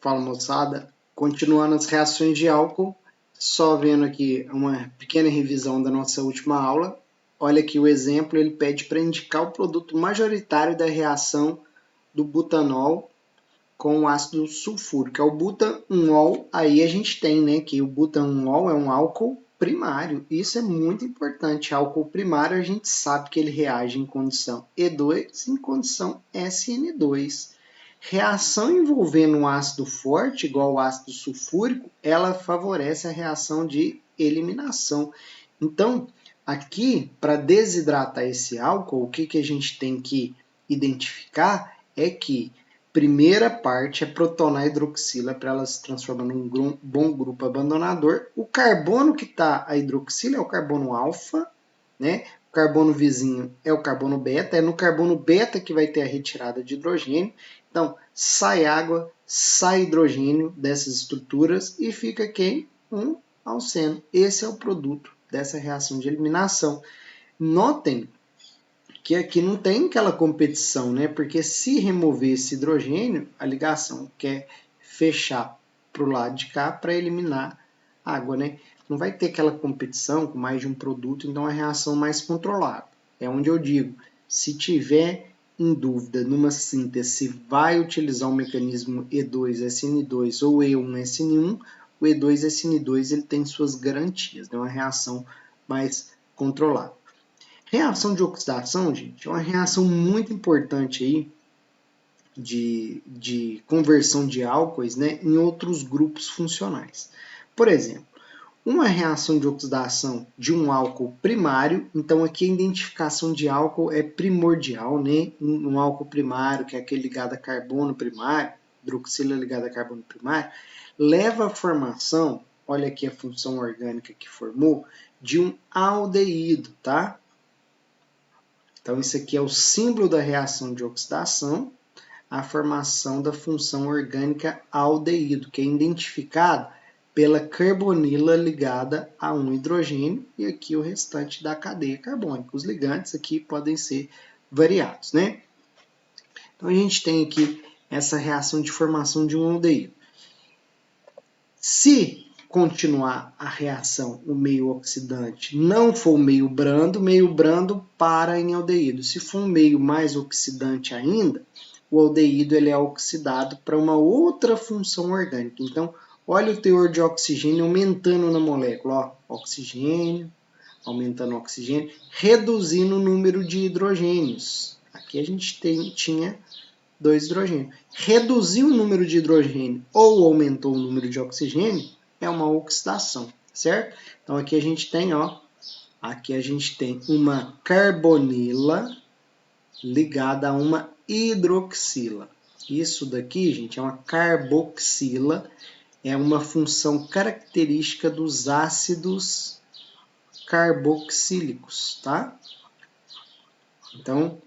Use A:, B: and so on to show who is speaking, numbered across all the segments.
A: Fala, moçada, continuando as reações de álcool, só vendo aqui uma pequena revisão da nossa última aula. Olha aqui o exemplo, ele pede para indicar o produto majoritário da reação do butanol com o ácido sulfúrico, é o butanol. Aí a gente tem, né, que o butanol é um álcool primário. Isso é muito importante. Álcool primário a gente sabe que ele reage em condição E2 em condição SN2. Reação envolvendo um ácido forte, igual o ácido sulfúrico, ela favorece a reação de eliminação. Então, aqui, para desidratar esse álcool, o que a gente tem que identificar é que primeira parte é protonar a hidroxila para ela se transformar num bom grupo abandonador. O carbono que está a hidroxila é o carbono alfa, né? O carbono vizinho é o carbono beta, é no carbono beta que vai ter a retirada de hidrogênio. Então, sai água, sai hidrogênio dessas estruturas e fica quem? Um alceno. Esse é o produto dessa reação de eliminação. Notem que aqui não tem aquela competição, né? Porque se remover esse hidrogênio, a ligação quer fechar para o lado de cá para eliminar água, né? Não vai ter aquela competição com mais de um produto, então a reação mais controlada. É onde eu digo, se tiver em dúvida numa síntese se vai utilizar o mecanismo E2SN2 ou E1SN1, o E2SN2 ele tem suas garantias, é uma reação mais controlada. Reação de oxidação, gente, é uma reação muito importante aí de conversão de álcoois, né, em outros grupos funcionais. Por exemplo, uma reação de oxidação de um álcool primário, então aqui a identificação de álcool é primordial, né? Um álcool primário, que é aquele ligado a carbono primário, hidroxila ligada a carbono primário, leva à formação, olha aqui a função orgânica que formou, de um aldeído, tá? Então, isso aqui é o símbolo da reação de oxidação, a formação da função orgânica aldeído, que é identificado pela carbonila ligada a um hidrogênio e aqui o restante da cadeia carbônica. Os ligantes aqui podem ser variados, né? Então, a gente tem aqui essa reação de formação de um aldeído. Se continuar a reação, o meio oxidante não for o meio brando para em aldeído. Se for um meio mais oxidante ainda, o aldeído ele é oxidado para uma outra função orgânica. Então, olha o teor de oxigênio aumentando na molécula. Ó, oxigênio, aumentando o oxigênio, reduzindo o número de hidrogênios. Aqui a gente tinha 2 hidrogênios. Reduziu o número de hidrogênio ou aumentou o número de oxigênio é uma oxidação, certo? Então aqui a gente tem, ó, aqui a gente tem uma carbonila ligada a uma hidroxila. Isso daqui, gente, é uma carboxila, é uma função característica dos ácidos carboxílicos, tá? Então,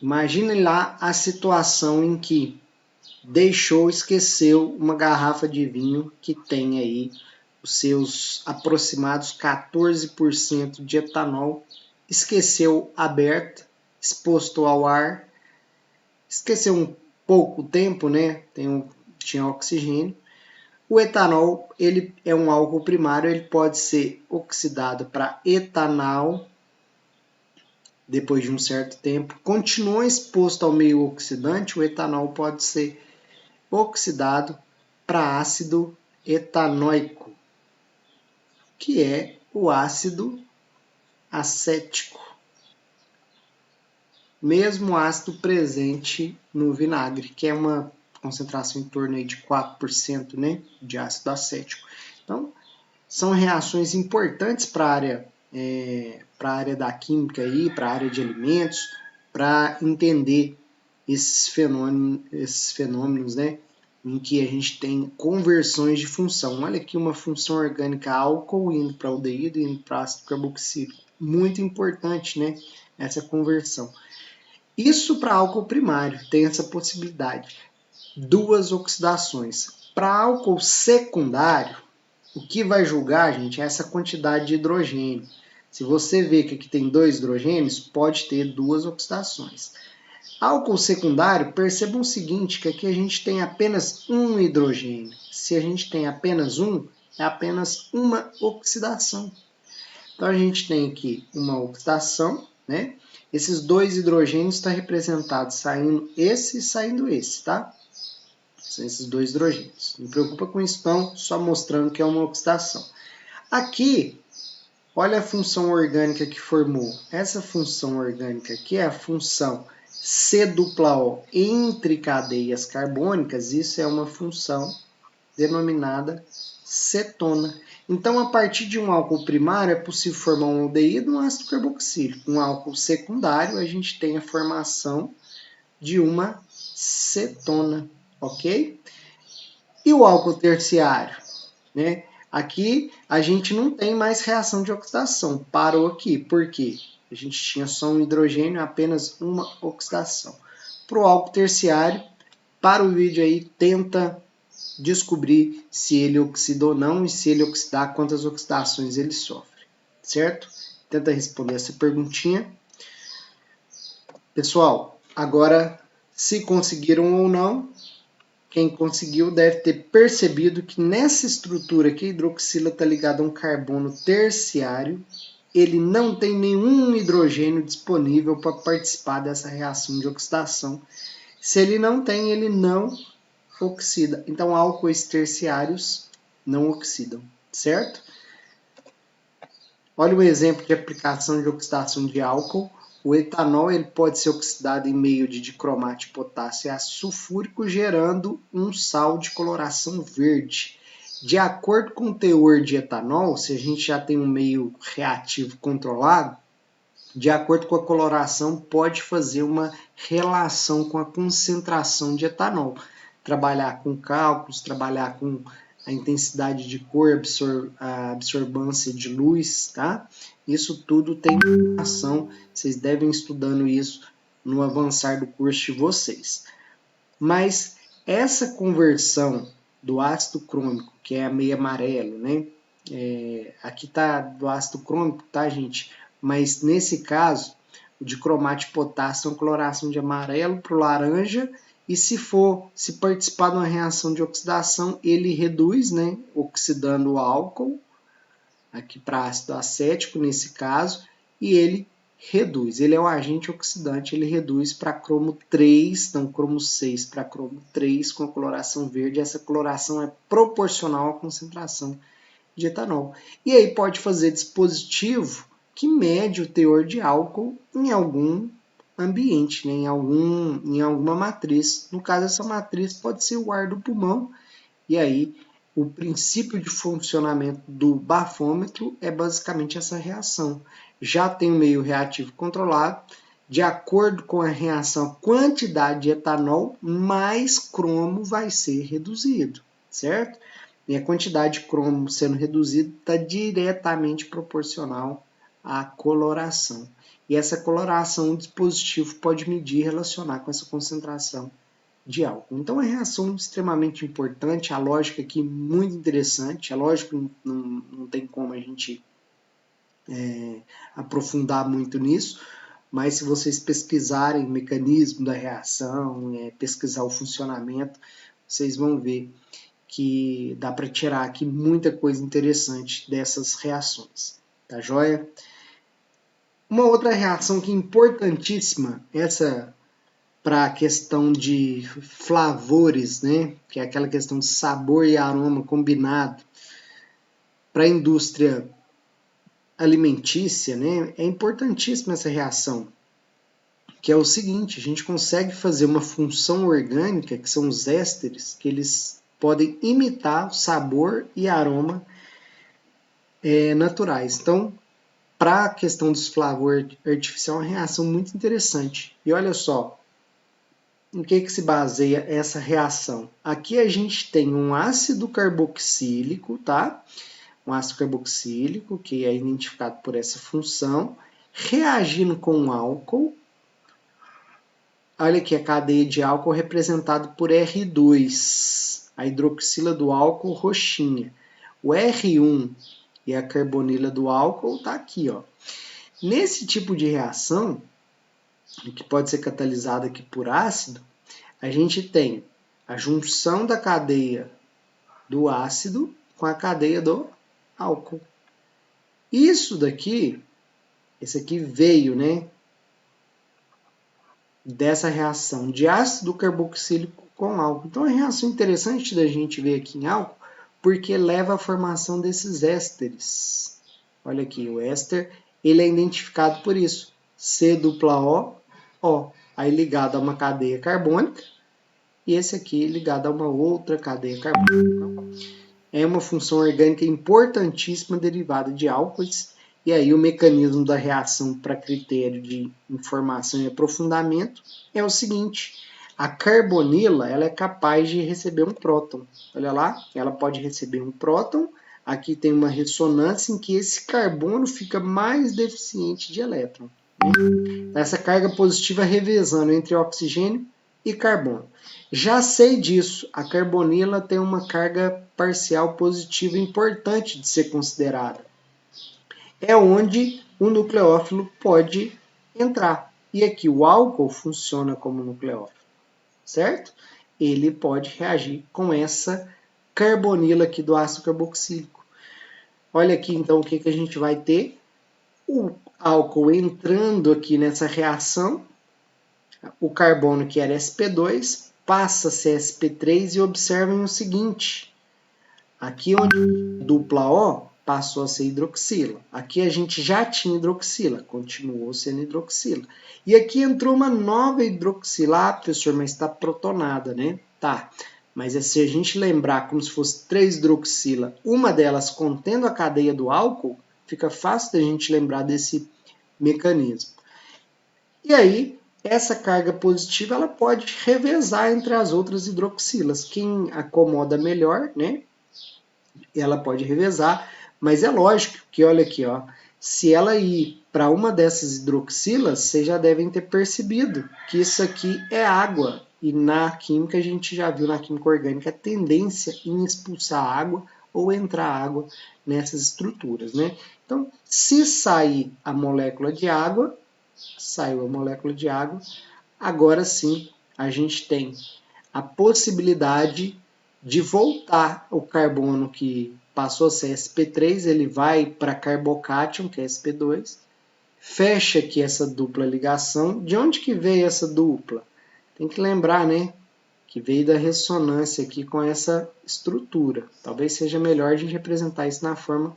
A: imagine lá a situação em que esqueceu uma garrafa de vinho que tem aí os seus aproximados 14% de etanol, esqueceu aberta, exposto ao ar, esqueceu um pouco tempo, né? Tinha oxigênio. O etanol, ele é um álcool primário, ele pode ser oxidado para etanol depois de um certo tempo. Continua exposto ao meio oxidante, o etanol pode ser oxidado para ácido etanóico, que é o ácido acético. Mesmo ácido presente no vinagre, que é uma concentração em torno de 4%, né, de ácido acético. Então, são reações importantes para a área da química, para a área de alimentos, para entender esses fenômenos, né, em que a gente tem conversões de função. Olha aqui uma função orgânica álcool indo para aldeído, indo para ácido carboxílico. Muito importante, né, essa conversão. Isso para álcool primário, tem essa possibilidade. 2 oxidações. Para álcool secundário, o que vai julgar, gente, é essa quantidade de hidrogênio. Se você vê que aqui tem 2 hidrogênios, pode ter 2 oxidações. Álcool secundário, percebam o seguinte, que aqui a gente tem apenas um hidrogênio. Se a gente tem apenas um, é apenas uma oxidação. Então a gente tem aqui uma oxidação, né? Esses dois hidrogênios estão representados saindo esse e saindo esse, tá? São esses dois hidrogênios. Não preocupa com isso não, só mostrando que é uma oxidação. Aqui, olha a função orgânica que formou. Essa função orgânica aqui é a função C≡O entre cadeias carbônicas. Isso é uma função denominada cetona. Então, a partir de um álcool primário, é possível formar um aldeído e um ácido carboxílico. Um álcool secundário, a gente tem a formação de uma cetona, ok? E o álcool terciário, né? Aqui a gente não tem mais reação de oxidação, parou aqui. Por quê? A gente tinha só um hidrogênio, apenas uma oxidação. Para o álcool terciário, para o vídeo aí, tenta descobrir se ele oxida ou não, e se ele oxidar, quantas oxidações ele sofre, certo? Tenta responder essa perguntinha. Pessoal, agora, se conseguiram ou não, quem conseguiu deve ter percebido que nessa estrutura aqui, a hidroxila está ligada a um carbono terciário, ele não tem nenhum hidrogênio disponível para participar dessa reação de oxidação. Se ele não tem, ele não oxida. Então, álcoois terciários não oxidam, certo? Olha o exemplo de aplicação de oxidação de álcool. O etanol ele pode ser oxidado em meio de dicromato de potássio e ácido sulfúrico, gerando um sal de coloração verde. De acordo com o teor de etanol, se a gente já tem um meio reativo controlado, de acordo com a coloração, pode fazer uma relação com a concentração de etanol. Trabalhar com cálculos, trabalhar com a intensidade de cor, a absorvância de luz, tá? Isso tudo tem relação, vocês devem ir estudando isso no avançar do curso de vocês. Mas essa conversão do ácido crômico, que é meio amarelo, né? Aqui tá do ácido crômico, tá, gente? Mas nesse caso, o dicromato de potássio é uma coloração de amarelo para o laranja, e se participar de uma reação de oxidação, ele reduz, né? Oxidando o álcool, aqui para ácido acético nesse caso, e ele reduz. Ele é um agente oxidante, ele reduz para cromo 3, não cromo 6, para cromo 3 com a coloração verde. Essa coloração é proporcional à concentração de etanol. E aí pode fazer dispositivo que mede o teor de álcool em algum ambiente, né? em alguma matriz. No caso, essa matriz pode ser o ar do pulmão, e aí o princípio de funcionamento do bafômetro é basicamente essa reação. Já tem o meio reativo controlado, de acordo com a reação, a quantidade de etanol, mais cromo vai ser reduzido, certo? E a quantidade de cromo sendo reduzida está diretamente proporcional à coloração. E essa coloração o dispositivo pode medir e relacionar com essa concentração de álcool. Então, é uma reação extremamente importante, a lógica aqui muito interessante. É lógico que não tem como a gente aprofundar muito nisso, mas se vocês pesquisarem o mecanismo da reação, pesquisar o funcionamento, vocês vão ver que dá para tirar aqui muita coisa interessante dessas reações, tá joia? Uma outra reação que é importantíssima, essa para a questão de flavores, né? Que é aquela questão de sabor e aroma combinado, para a indústria alimentícia, né? É importantíssima essa reação, que é o seguinte: a gente consegue fazer uma função orgânica, que são os ésteres, que eles podem imitar o sabor e aroma naturais. Então, para a questão dos flavor artificial, é uma reação muito interessante. E olha só, em que se baseia essa reação? Aqui a gente tem um ácido carboxílico, tá? Um ácido carboxílico, que é identificado por essa função, reagindo com um álcool. Olha aqui a cadeia de álcool representada por R2, a hidroxila do álcool roxinha. O R1 e a carbonila do álcool tá aqui, ó. Nesse tipo de reação, que pode ser catalisada aqui por ácido, a gente tem a junção da cadeia do ácido com a cadeia do álcool. Isso daqui, esse aqui veio, né, dessa reação de ácido carboxílico com álcool. Então, é uma reação interessante da gente ver aqui em álcool, porque leva à formação desses ésteres. Olha aqui, o éster, ele é identificado por isso, C-O, O, aí ligado a uma cadeia carbônica, e esse aqui ligado a uma outra cadeia carbônica. É uma função orgânica importantíssima derivada de álcoois, e aí o mecanismo da reação para critério de informação e aprofundamento é o seguinte: a carbonila ela é capaz de receber um próton. Olha lá, ela pode receber um próton. Aqui tem uma ressonância em que esse carbono fica mais deficiente de elétron. Essa carga positiva revezando entre oxigênio e carbono. Já sei disso, a carbonila tem uma carga parcial positiva importante de ser considerada. É onde o nucleófilo pode entrar. E aqui o álcool funciona como nucleófilo, certo? Ele pode reagir com essa carbonila aqui do ácido carboxílico. Olha aqui então o que a gente vai ter. O álcool entrando aqui nessa reação, o carbono que era sp2 passa a ser sp3 e observem o seguinte, aqui onde dupla O passou a ser hidroxila, aqui a gente já tinha hidroxila, continuou sendo hidroxila, e aqui entrou uma nova hidroxila, ah, professor, mas está protonada, né? Tá, mas se a gente lembrar como se fosse 3 hidroxila, uma delas contendo a cadeia do álcool, fica fácil da gente lembrar desse mecanismo. E aí, essa carga positiva ela pode revezar entre as outras hidroxilas. Quem acomoda melhor, né? Ela pode revezar, mas é lógico que, olha aqui, ó, se ela ir para uma dessas hidroxilas, vocês já devem ter percebido que isso aqui é água. E na química, a gente já viu na química orgânica a tendência em expulsar água ou entrar água nessas estruturas, né? Então, se sair a molécula de água, saiu a molécula de água, agora sim a gente tem a possibilidade de voltar o carbono que passou a ser sp3, ele vai para carbocátion, que é sp2, fecha aqui essa dupla ligação. De onde que veio essa dupla? Tem que lembrar, né? Que veio da ressonância aqui com essa estrutura. Talvez seja melhor a gente representar isso na forma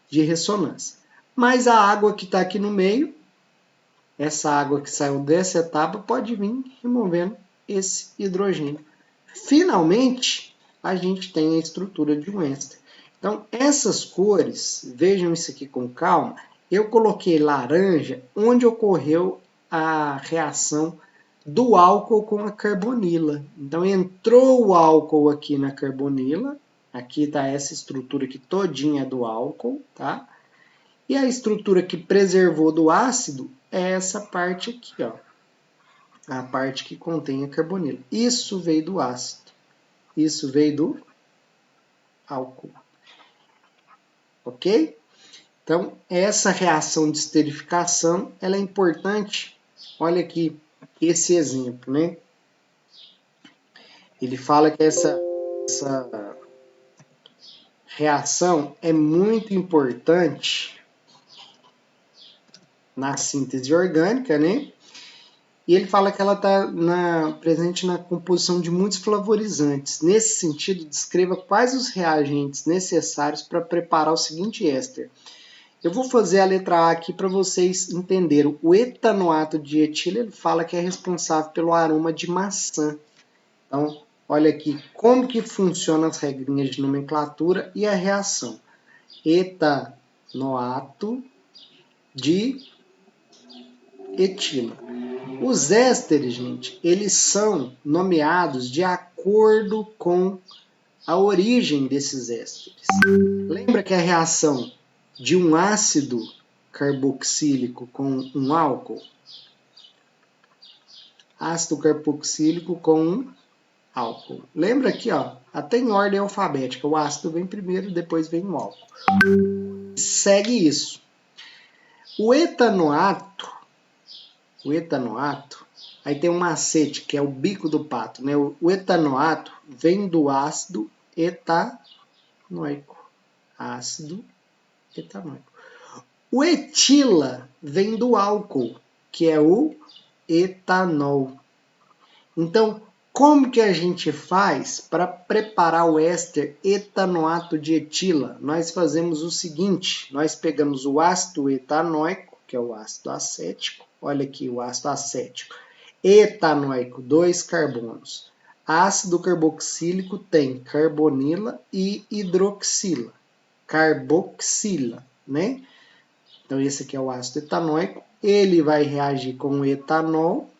A: de ressonância. Mas a água que está aqui no meio, essa água que saiu dessa etapa pode vir removendo esse hidrogênio. Finalmente, a gente tem a estrutura de um éster. Então, essas cores, vejam isso aqui com calma, eu coloquei laranja onde ocorreu a reação do álcool com a carbonila. Então, entrou o álcool aqui na carbonila, aqui está essa estrutura aqui todinha do álcool, tá? E a estrutura que preservou do ácido é essa parte aqui, ó. A parte que contém a carbonila. Isso veio do ácido. Isso veio do álcool. Ok? Então, essa reação de esterificação, ela é importante. Olha aqui esse exemplo, né? Ele fala que essa reação é muito importante na síntese orgânica, né? E ele fala que ela está presente na composição de muitos flavorizantes. Nesse sentido, descreva quais os reagentes necessários para preparar o seguinte éster. Eu vou fazer a letra A aqui para vocês entenderem. O etanoato de etilo ele fala que é responsável pelo aroma de maçã. Então, olha aqui como que funcionam as regrinhas de nomenclatura e a reação. Etanoato de etilo. Os ésteres, gente, eles são nomeados de acordo com a origem desses ésteres. Lembra que a reação de um ácido carboxílico com um álcool? Ácido carboxílico com um álcool. Lembra aqui, ó, até em ordem alfabética, o ácido vem primeiro, depois vem o álcool. Segue isso. O etanoato o etanoato, aí tem um macete, que é o bico do pato, né? O etanoato vem do ácido etanoico. Ácido etanoico. O etila vem do álcool, que é o etanol. Então, como que a gente faz para preparar o éster etanoato de etila? Nós fazemos o seguinte, nós pegamos o ácido etanoico, que é o ácido acético, olha aqui o ácido acético, etanoico, 2 carbonos. Ácido carboxílico tem carbonila e hidroxila, carboxila, né? Então esse aqui é o ácido etanoico, ele vai reagir com o etanol,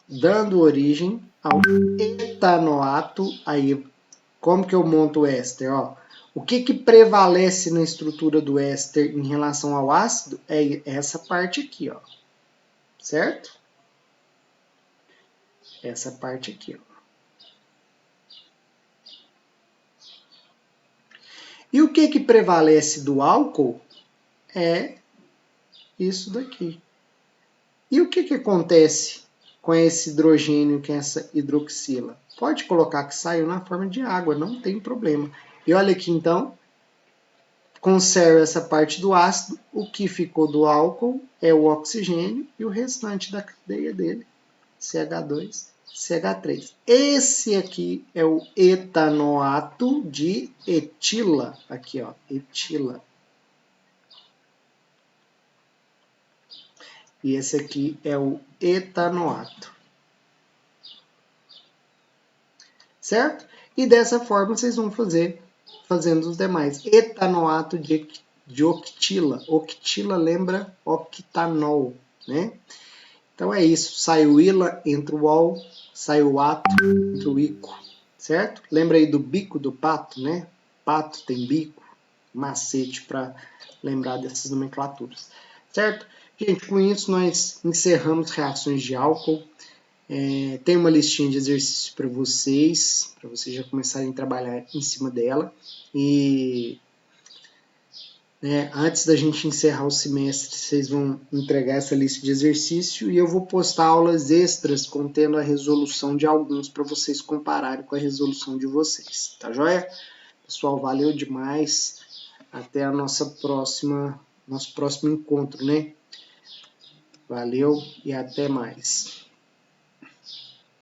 A: dando origem ao etanoato. Aí, como que eu monto o éster? Ó, o que prevalece na estrutura do éster em relação ao ácido é essa parte aqui, ó, certo? Essa parte aqui, ó. E o que prevalece do álcool é isso daqui. E o que acontece com esse hidrogênio, com essa hidroxila? Pode colocar que saiu na forma de água, não tem problema. E olha aqui então, conserva essa parte do ácido, o que ficou do álcool é o oxigênio e o restante da cadeia dele, CH2, CH3. Esse aqui é o etanoato de etila, aqui ó, etila. E esse aqui é o etanoato. Certo? E dessa forma vocês vão fazendo os demais. Etanoato de octila. Octila lembra octanol, né? Então é isso. Sai o ila, entra o ol, sai o ato, entra o ico. Certo? Lembra aí do bico do pato, né? Pato tem bico, macete para lembrar dessas nomenclaturas. Certo? Gente, com isso nós encerramos reações de álcool. Tem uma listinha de exercícios para vocês já começarem a trabalhar em cima dela. E antes da gente encerrar o semestre, vocês vão entregar essa lista de exercício e eu vou postar aulas extras contendo a resolução de alguns para vocês compararem com a resolução de vocês. Tá joia? Pessoal, valeu demais. Até a nosso próximo encontro, né? Valeu e até mais.